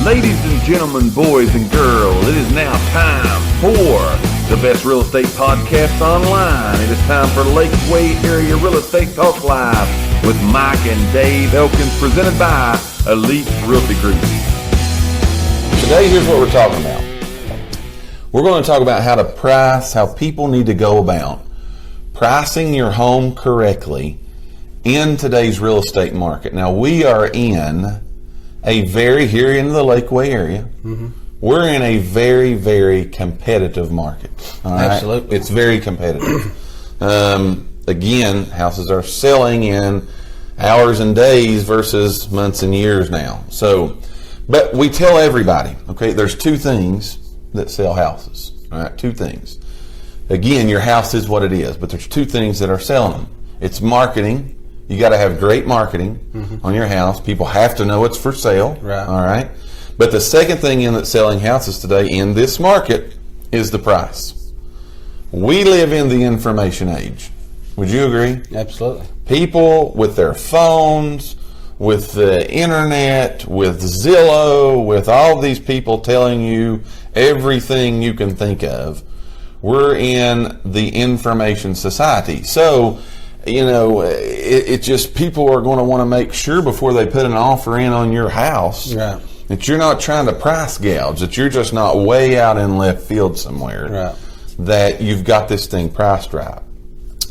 Ladies and gentlemen, boys and girls, it is now time for the best real estate podcast online. It is time for Lakeway Area Real Estate Talk Live with Mike and Dave Elkins, presented by Elite Realty Group. Today, here's what we're talking about. We're going to talk about how to price, how people need to go about pricing your home correctly in today's real estate market. Now, we are in here in the Lakeway area, we're in a very, very competitive market. All right? Absolutely. It's very competitive. Again, houses are selling in hours and days versus months and years now. So, but we tell everybody, okay, there's two things that sell houses. All right, two things. Again, your house is what it is, but there's two things that are selling them. It's marketing. You got to have great marketing on your house. People have to know it's for sale. Right. All right. But the second thing in that's selling houses today in this market is the price. We live in the information age. Would you agree? Absolutely. People with their phones, with the internet, with Zillow, with all these people telling you everything you can think of. We're in the information society. So, you know, it just, people are going to want to make sure before they put an offer in on your house that you're not trying to price gouge, that you're just not way out in left field somewhere, that you've got this thing priced right.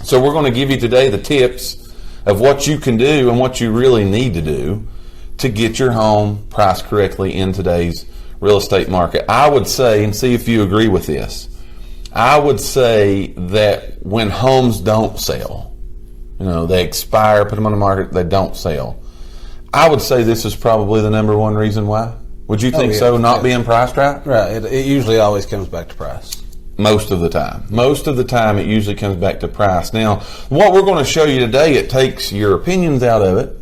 So we're going to give you today the tips of what you can do and what you really need to do to get your home priced correctly in today's real estate market. I would say, and see if you agree with this, I would say that when homes don't sell, you know, they expire, put them on the market, they don't sell, I would say this is probably the number one reason why. Would you think so? Not being priced right? Right. It usually always comes back to price. Most of the time. Most of the time it usually comes back to price. Now, what we're going to show you today, it takes your opinions out of it,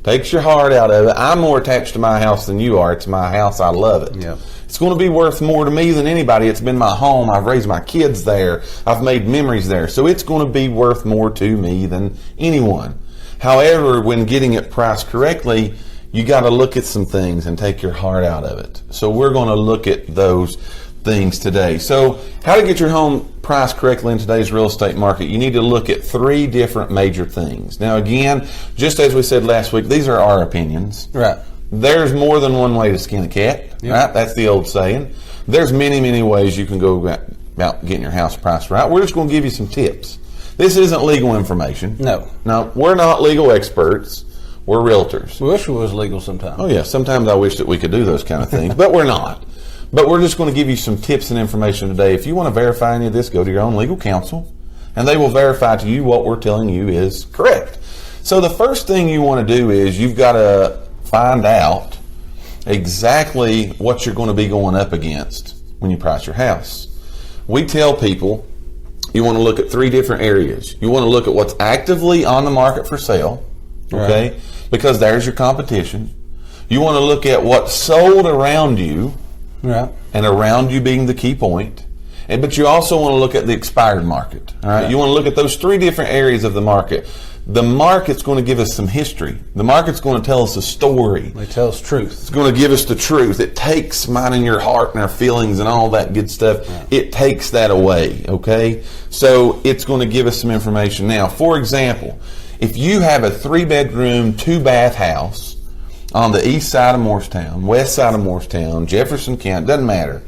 takes your heart out of it. I'm more attached to my house than you are. It's my house. I love it. Yeah. It's going to be worth more to me than anybody. It's been my home. I've raised my kids there. I've made memories there. So it's going to be worth more to me than anyone. However, when getting it priced correctly, you got to look at some things and take your heart out of it. So we're going to look at those things today. So how to get your home priced correctly in today's real estate market, you need to look at three different major things. Now, again, just as we said last week, these are our opinions. Right. There's more than one way to skin a cat, right? That's the old saying. There's many, many ways you can go about getting your house priced right. We're just going to give you some tips. This isn't legal information. No. No, we're not legal experts. We're realtors. We wish we was legal sometimes. Oh, yeah. Sometimes I wish that we could do those kind of things, but we're not. But we're just going to give you some tips and information today. If you want to verify any of this, go to your own legal counsel, and they will verify to you what we're telling you is correct. So the first thing you want to do is you've got to find out exactly what you're going to be going up against when you price your house. We tell people you want to look at three different areas. You want to look at what's actively on the market for sale, okay? Right. Because there's your competition. You want to look at what's sold around you, right, and around you being the key point. But you also want to look at the expired market. All right? You want to look at those three different areas of the market. The market's going to give us some history. The market's going to tell us a story. They tell us truth. It's going to give us the truth. It takes mine and your heart and our feelings and all that good stuff. Right. It takes that away, okay? So it's going to give us some information. Now, for example, if you have a 3-bedroom, 2-bath house on the east side of Morristown, west side of Morristown, Jefferson County, doesn't matter.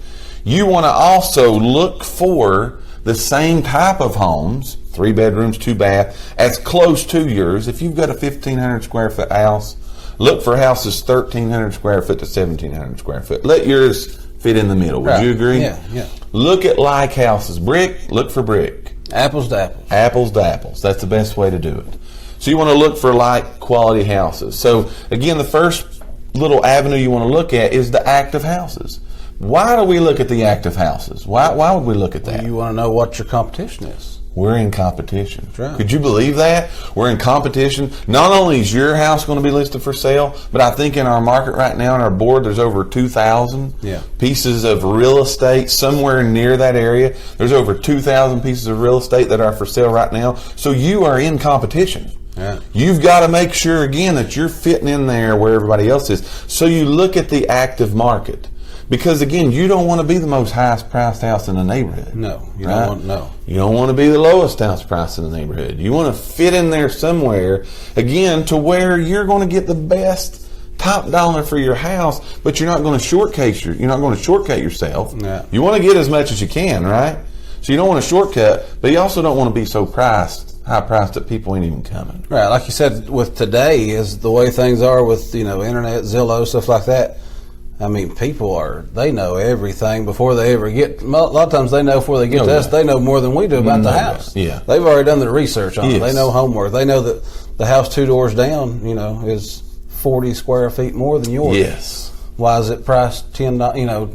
You want to also look for the same type of homes, 3 bedrooms, 2 bath, as close to yours. If you've got a 1,500 square foot house, look for houses 1,300 square foot to 1,700 square foot. Let yours fit in the middle. Would you agree? Yeah. Look at like houses. Brick, look for brick. Apples to apples. Apples to apples. That's the best way to do it. So you want to look for like quality houses. So again, the first little avenue you want to look at is the active houses. Why do we look at the active houses? Why would we look at that? You want to know what your competition is. We're in competition. That's right. Could you believe that? We're in competition. Not only is your house going to be listed for sale, but I think in our market right now, on our board, there's over 2,000 pieces of real estate somewhere near that area. There's over 2,000 pieces of real estate that are for sale right now. So you are in competition. Yeah. You've got to make sure, again, that you're fitting in there where everybody else is. So you look at the active market. Because, again, you don't want to be the most highest priced house in the neighborhood. No, you right? don't want, no. You don't want to be the lowest house price in the neighborhood. You want to fit in there somewhere, again, to where you're going to get the best top dollar for your house, but you're not going to shortcut yourself. Yeah. You want to get as much as you can, right? So you don't want to shortcut, but you also don't want to be so high priced that people ain't even coming. Right, like you said, with today is the way things are with, internet, Zillow, stuff like that. I mean, they know everything before they ever get, a lot of times they know before they get to us, they know more than we do about the house. Yeah. They've already done their research on it. Yes. They know homework. They know that the house 2 doors down, is 40 square feet more than yours. Yes. Why is it priced $10?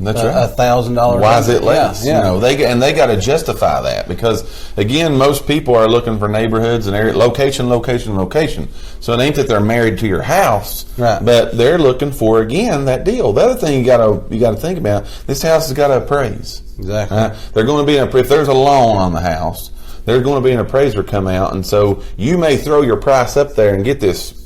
That's right. $1,000. Why is it less? Yeah. They got to justify that because again, most people are looking for neighborhoods and location. So it ain't that they're married to your house, right? But they're looking for again that deal. The other thing you got to think about: this house has got to appraise. Exactly. They're going to be if there's a loan on the house, there's going to be an appraiser come out, and so you may throw your price up there and get this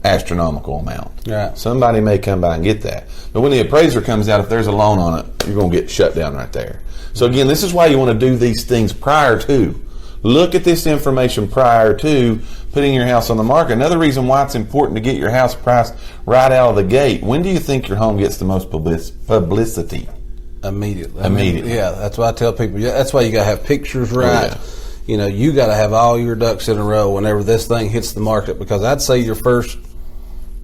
astronomical amount. Right. Somebody may come by and get that. But when the appraiser comes out, if there's a loan on it, you're going to get shut down right there. So again, this is why you want to do these things prior to. Look at this information prior to putting your house on the market. Another reason why it's important to get your house priced right out of the gate. When do you think your home gets the most publicity? Immediately. Yeah, that's why I tell people. Yeah, that's why you got to have pictures right. Yeah. You got to have all your ducks in a row whenever this thing hits the market, because I'd say your first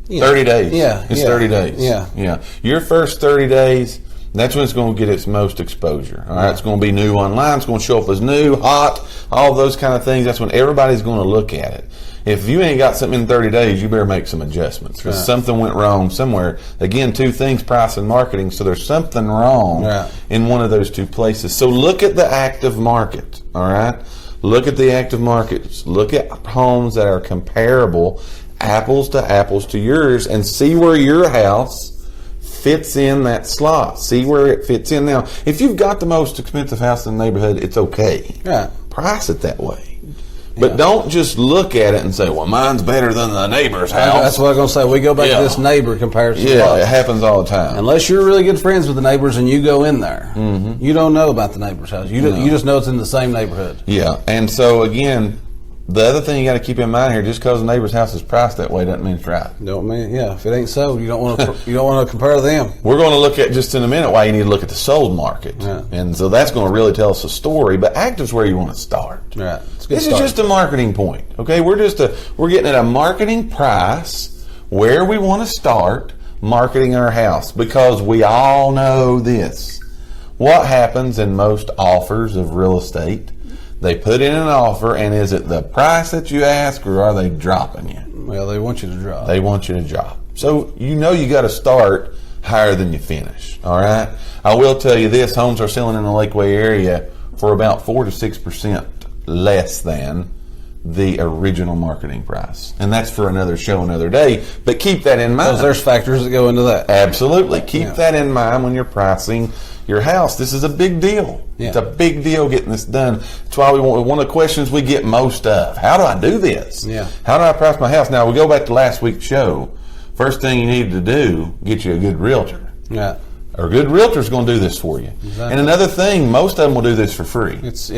30 days. Yeah. It's 30 days. Yeah. Your first 30 days, that's when it's going to get its most exposure. All right. It's going to be new online. It's going to show up as new, hot, all those kind of things. That's when everybody's going to look at it. If you ain't got something in 30 days, you better make some adjustments because something went wrong somewhere. Again, 2 things, price and marketing. So there's something wrong in one of those 2 places. So look at the active market. All right. Look at the active markets. Look at homes that are comparable, apples to yours, and see where your house fits in that slot. See where it fits in. Now, if you've got the most expensive house in the neighborhood, it's okay. Yeah. Price it that way. But don't just look at it and say, well, mine's better than the neighbor's house. That's what I was going to say. We go back to this neighbor comparison. Yeah, it happens all the time. Unless you're really good friends with the neighbors and you go in there, you don't know about the neighbor's house. You just know it's in the same neighborhood. Yeah, and so again, the other thing you got to keep in mind here: just because the neighbor's house is priced that way doesn't mean it's right. Don't mean if it ain't sold, you don't want to compare them. We're going to look at just in a minute why you need to look at the sold market, and so that's going to really tell us a story. But active's where you want to start. Right. This is just a marketing point. Okay, we're getting at a marketing price where we want to start marketing our house, because we all know this. What happens in most offers of real estate? They put in an offer, and is it the price that you ask, or are they dropping you? Well, they want you to drop. They want you to drop. So you got to start higher than you finish. All right. I will tell you this: homes are selling in the Lakeway area for about 4 to 6% less than the original marketing price, and that's for another show, another day. But keep that in mind. Because there's factors that go into that. Absolutely. Keep that in mind when you're pricing your house. This is a big deal. It's a big deal getting this done. That's why one of the questions we get most of: how do I do this? How do I price my house? Now, we go back to last week's show. First thing you need to do, get you a good realtor. A good realtor's going to do this for you. Exactly. And another thing, most of them will do this for free.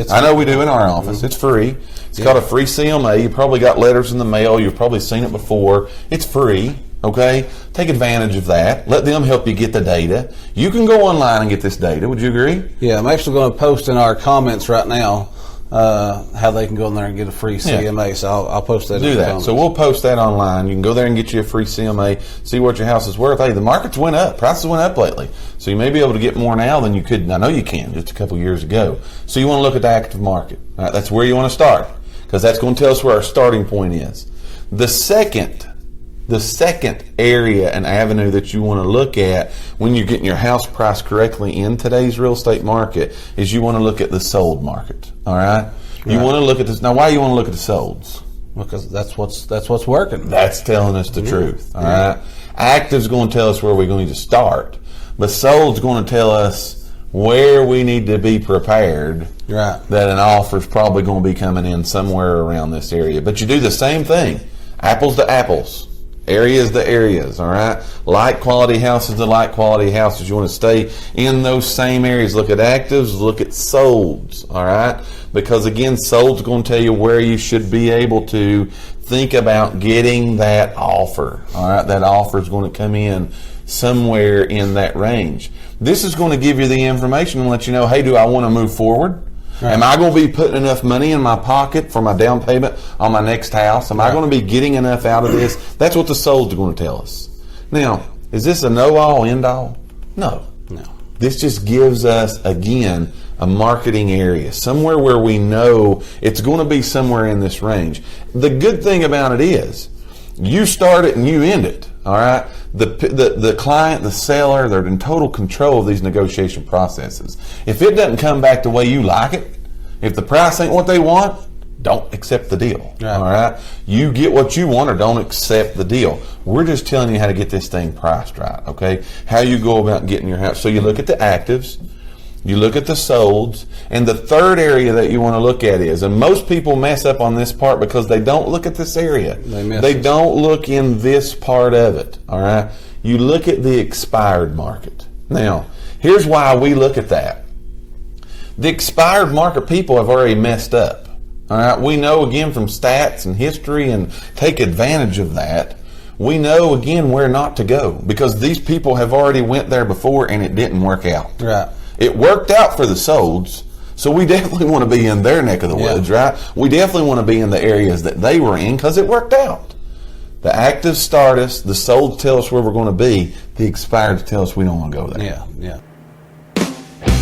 I know we do in our office. It's free. It's called a free CMA. You probably got letters in the mail. You've probably seen it before. It's free. Okay? Take advantage of that. Let them help you get the data. You can go online and get this data. Would you agree? Yeah, I'm actually going to post in our comments right now how they can go in there and get a free CMA. So I'll post that. Do that. So we'll post that online. You can go there and get you a free CMA, see what your house is worth. Hey, the markets went up. Prices went up lately. So you may be able to get more now than you could. I know you can just a couple years ago. So you want to look at the active market. All right, that's where you want to start, because that's going to tell us where our starting point is. The second area and avenue that you want to look at when you're getting your house priced correctly in today's real estate market is you want to look at the sold market. All right? You want to look at this. Now, why do you want to look at the solds? Because that's what's working. That's telling us the truth. All right? Active's going to tell us where we're going to start, but sold's going to tell us where we need to be prepared that an offer's probably going to be coming in somewhere around this area. But you do the same thing. apples to apples, areas to areas, all right? Like quality houses to like quality houses. You want to stay in those same areas. Look at actives, look at solds, all right? Because again, sold's going to tell you where you should be able to think about getting that offer, all right? That offer is going to come in somewhere in that range. This is going to give you the information and let you know, hey, do I want to move forward? Right. Am I going to be putting enough money in my pocket for my down payment on my next house? Am I going to be getting enough out of this? That's what the sold's going to tell us. Now, is this a know-all, end-all? No. This just gives us, again, a marketing area, somewhere where we know it's going to be somewhere in this range. The good thing about it is, you start it and you end it, all right? The client, the seller, they're in total control of these negotiation processes. If it doesn't come back the way you like it, if the price ain't what they want, don't accept the deal, all right? You get what you want or don't accept the deal. We're just telling you how to get this thing priced right, okay? How you go about getting your house. So you look at the actives, you look at the solds, and the third area that you want to look at is, and most people mess up on this part because they don't look at this area. They don't look in this part of it, all right? You look at the expired market. Now, here's why we look at that. The expired market people have already messed up, all right? We know, again, from stats and history, and take advantage of that. We know, again, where not to go because these people have already went there before and it didn't work out. Right. It worked out for the solds, so we definitely want to be in their neck of the woods, right? We definitely want to be in the areas that they were in because it worked out. The actives start us, the solds tell us where we're going to be, the expireds tell us we don't want to go there. Yeah.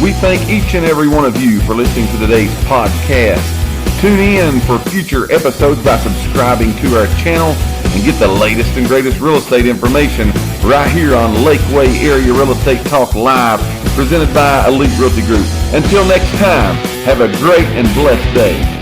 We thank each and every one of you for listening to today's podcast. Tune in for future episodes by subscribing to our channel and get the latest and greatest real estate information right here on Lakeway Area Real Estate Talk Live, presented by Elite Realty Group. Until next time, have a great and blessed day.